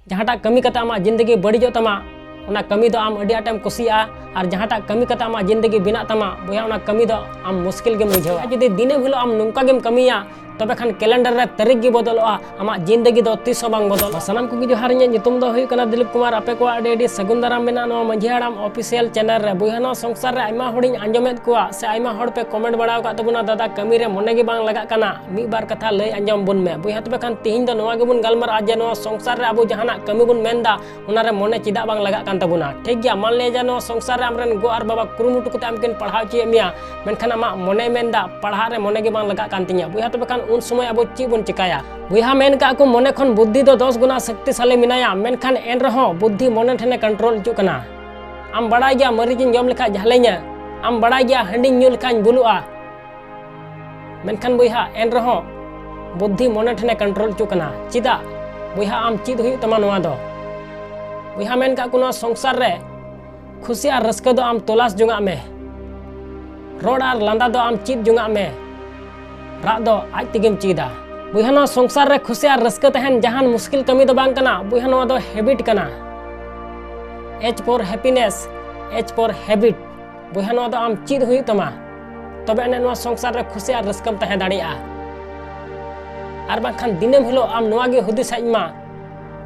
जहाँटा कमी कते आमा जिंदगी बड़ीजो तमा उना कमी दो आम अड़ी आटेम कुसिया और जहाँटा कमी कते आमा जिंदगी बिना तमा बोया उना कमी दो आम मुश्किल गेम बुझावा जुदी दिने हिलो आम नुंका गेम कमिया तबे खान कैलेंडर रे तारीख गे बदलोआ आमा जिंदगी दो तीस बांग बदल सनाम को जोहार इन नितुम दो हुई कना दिलीप कुमार आपे को आडी सगुन दाराम मेना नो मंझी हाड़ाम ऑफिशियल चैनल रे बुहानो संसार रे आइमा होड़िन आंजमेद कुआ से आइमा होड़ पे कमेंट बड़ाव का तबुना दादा कमी रे मने गे बांग लगा कना मी बार कथा लय आंजम बुन में बुहा तबे खान तिहिन दो नोवा गे बुन गलमर आज नो संसार रे अबो जहाना कमी बुन मेनदा उना रे मने चिदा बांग लगा कान तबुना ठीक गया मान ले जानो संसार रे हमरन गो आर बाबा कुरुमुटु कते आमकिन पढ़ाव चे मिया मेनखान आमा मने मेनदा पढ़ा रे मने गे बांग लगा कान तिया बुहा तबे खान उन समय अबो बन चिकाया बुहा मेन का को मने खन बुद्धि दो 10 गुना शक्तिशाली मिनाया मेनखान एन रहो बुद्धि मने ठने कंट्रोल चु कना आम बड़ा गया मरीजिन जम लेखा जहलेኛ आम बड़ा गया हंडी न्यू लेखा बुलुआ मेनखान बुहा एन रहो बुद्धि मने ठने कंट्रोल चु कना चिदा बुहा आम चिद हुई तमा नवा दो बुहा मेन का को संसार रे खुशी और रस्का दो आम तलाश जुंगा में रोड और लांदा दो आम चिद जुंगा में रात दो आज तिगेम चिदा बुहा संसार रे खुशी और रस्का तहन जहान मुश्किल कमी दो बांग कना बुहा दो हैबिट कना H for happiness H for habit बुहा दो आम चिद हुई तमा तबे अने संसार रे खुशी और रस्कम तहन दाड़िया और बाखान दिनम हिलो आम नोआ गे हुदिस हजमा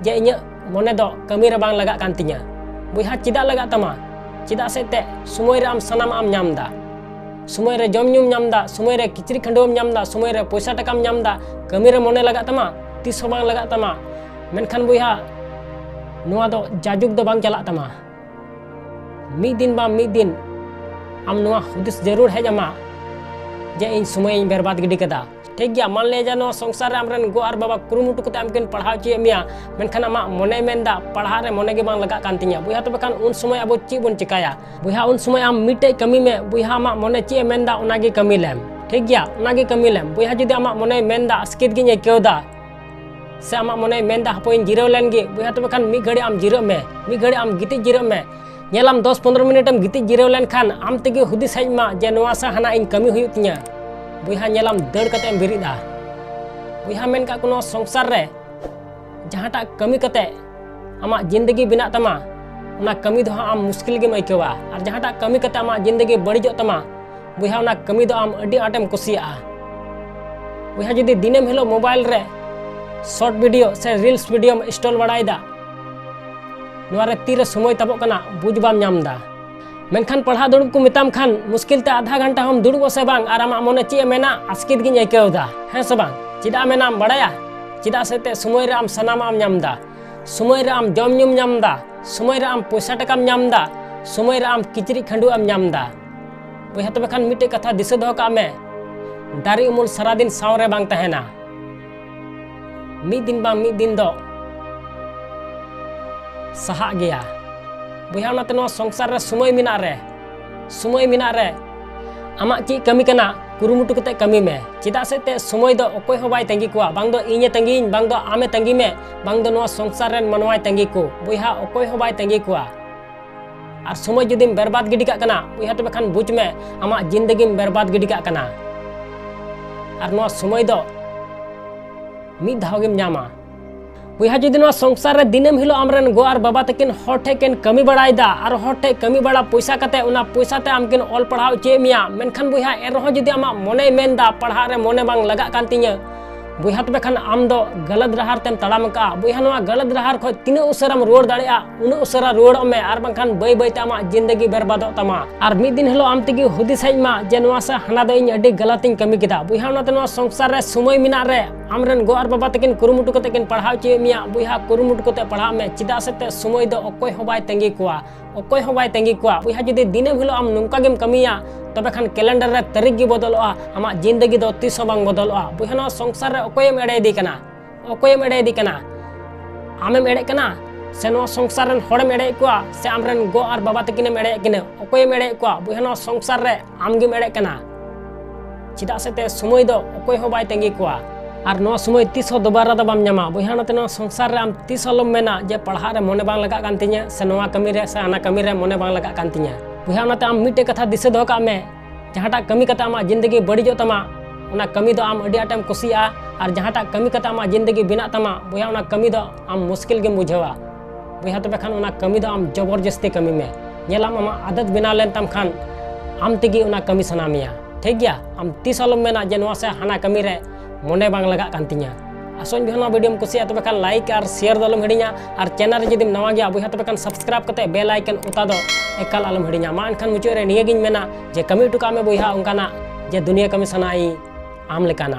जे इᱧ मने दो कमी रे बांग लगा कान तिᱧa बुहा चिदा लगा तमा चिदा से ते समय रे आम सनाम आम नामदा समय रे जम ᱧᱩᱢ ᱧᱟᱢदा समय रे किचरी खंडोम ᱧᱟᱢदा समय रे पैसा टकाम ᱧᱟᱢदा कमी रे मने लगा तमा तीस बांग लगा तमा मेनखान बुहा नोआ दो जाजुक दो बांग चला तमा मी दिन आम नोआ हुदिस जरूर है जमा जे इन समय इन बर्बाद गिडी कदा ठीक गया मान ले जानो संसार रे हमरन गो आर बाबा कुरुमुटु कते आमकिन पढ़ाव चे मिया मेनखान आमा मने मेनदा पढ़ा रे मने गे बांग लगा कान तिᱧa बुहा तबे खान उन समय अबो ची बन चिकाया बुहा उन समय आम मिटे कमी में बुहा आमा मने चे मेनदा उनागे कमी लेम ठीक गया उनागे कमी लेम बुहा जुदी आमा मने मेनदा अस्कित गिन एकेवदा से आमा मने मेनदा हपोइन जिराव लेनगे बुहा तबे खान मी घड़ी आम जिराव में मी घड़ी आम गिति जिराव में नेलाम 10-15 मिनट आम गिति जिराव लेन खान आम तेगे हुदिस हजमा जे नोआ सा हना इन कमी हुई तिᱧa बुहा नेलाम दड़ कते एम बिरिदा बुहा मेन का कोनो संसार रे जहाँटा कमी कते आमा जिंदगी बिना तमा उना कमी दो आम मुश्किल गे मैकेवा और जहाँटा कमी कते आमा जिंदगी बड़ीजो तमा बुहा उना कमी दो आम अड़ी आटेम कुसिया बुहा जुदी दिनेम हिलो मोबाइल रे शॉर्ट वीडियो से रील्स वीडियो में इंस्टॉल बड़ाईदा नोआ रे तीरे समय तबो कना बुझ बाम नामदा मेनखान पढ़ा दुड़ब को मिताम खान मुश्किल ते आधा घंटा हम दुड़ब से बांग और आमा मने चे मेना आस्कित गिन एकेवदा है से बांग चिदा मेना आम बड़ाया चिदा से ते समय रे आम सनाम आम नामदा समय रे आम जम ᱧᱩᱢ नामदा समय रे आम पैसा टकाम नामदा समय रे आम किचरी खंडु आम नामदा बुहा तबे खान मिटे कथा दिसे दो का में दारी उमुल सारा दिन साव रे बांग तहना मिद दिन दो सहा गया बुहा उनाते नो संसार रे समय मिना रे आमा ची कमी कना कुरुमुटु कते कमी में चिदा से ते समय दो अकोय हो बाय तंगी कुआ बांग दो इñe तंगीन बांग दो आमे तंगी में बांग दो नो संसार रेन मनवाय तंगी को बुहा अकोय हो बाय तंगी कुआ और समय जुदीम बर्बाद गिडी का कना बुहा तबे खान बुझ में आमा जिंदगी में बर्बाद गिडी का कना और नो समय दो मी धाव गेम नामा बुहा जुदी नो संसार रे दिनेम हिलो आमरेन गो आर बाबा तकिन हटे केन कमी बड़ाईदा और हटे कमी बड़ा पैसा कते उना पैसा ते आमकिन ऑल पढ़ाव चे मिया मेनखान बुहा ए रहो जुदी आमा मने मेनदा पढ़ा रे मने बांग लगा कान तिᱧa बुहा तबे खान आम दो गलत राहार तेम तड़ाम का बुहा नोआ गलत राहार खो तिना उसराम रुआड़ दाड़ेया उना उसरा रुआड़ में और बांखान बय बय ते आमा जिंदगी बर्बादो तमा और मिद दिन हिलो आम तेगे हुदिस हजमा जे नोआ सा हना दो इन अडी गलत इन कमी किदा बुहा उनाते नोआ संसार रे समय मिना रे आमरेन गो आर बाबा तकिन कुरुमुटु कते किन पढ़ाव चे मिया बुहा कुरुमुटु कते पढ़ा में चिदा से ते समय दो अकोय हो बाय तंगी कुआ अकोय हो बाय तंगी कुआ बुहा जुदी दिनेम हिलो आम नुंका गेम कमिया तबे खान कैलेंडर रे तारीख गे बदलोआ आमा जिंदगी दो तीस बांग बदलोआ बुहा नो संसार रे अकोयम एड़े दी कना अकोयम एड़े दी कना आमेम एड़े कना से नो संसार रेन होड़म एड़े कुआ से आमरेन गो आर बाबा तकिनेम एड़े किने अकोयम एड़े कुआ बुहा नो संसार रे आमगेम एड़े कना चिदा से ते समय दो अकोय हो बाय तंगी कुआ और नो समय तीस दोबारा दो बाम नामा बुहा नते नो संसार रे आम तीस लम मेना जे पढ़ा रे मने बांग लगा कान तिᱧa से नोआ कमी रे से आना कमी रे मने बांग लगा कान तिᱧa बुहा उनाते आम मिटे कथा दिसे दो का में जहाँटा कमी कते आमा जिंदगी बड़ीजो तमा उना कमी दो आम अड़ी आटेम कुसिया और जहाँटा कमी कते आमा जिंदगी बिना तमा बोया उना कमी दो आम मुश्किल गेम बुझेवा बोया तबे खान उना कमी दो आम जबरदस्ती कमी में नेलाम आमा आदत बना लेन तम खान आम तेगी उना कमी सना मिया ठीक गया आम तीस आलम मेना जे नोआ से हाना कमी रे मोने बांग लगा कान तिया आसोन भी वीडियो में कुसिया तबे खान लाइक और शेयर दो आलम हिड़िया और चैनल रे जदि नवा गया बोया तबे खान सब्सक्राइब कते बेल आइकन उता दो एकाल आलम हिड़िया मा एनखान मुचाद रे निये गिन मेना जे कमी टुका में बोया उनकाना जे दुनिया कमी सनाई आम लेकाना।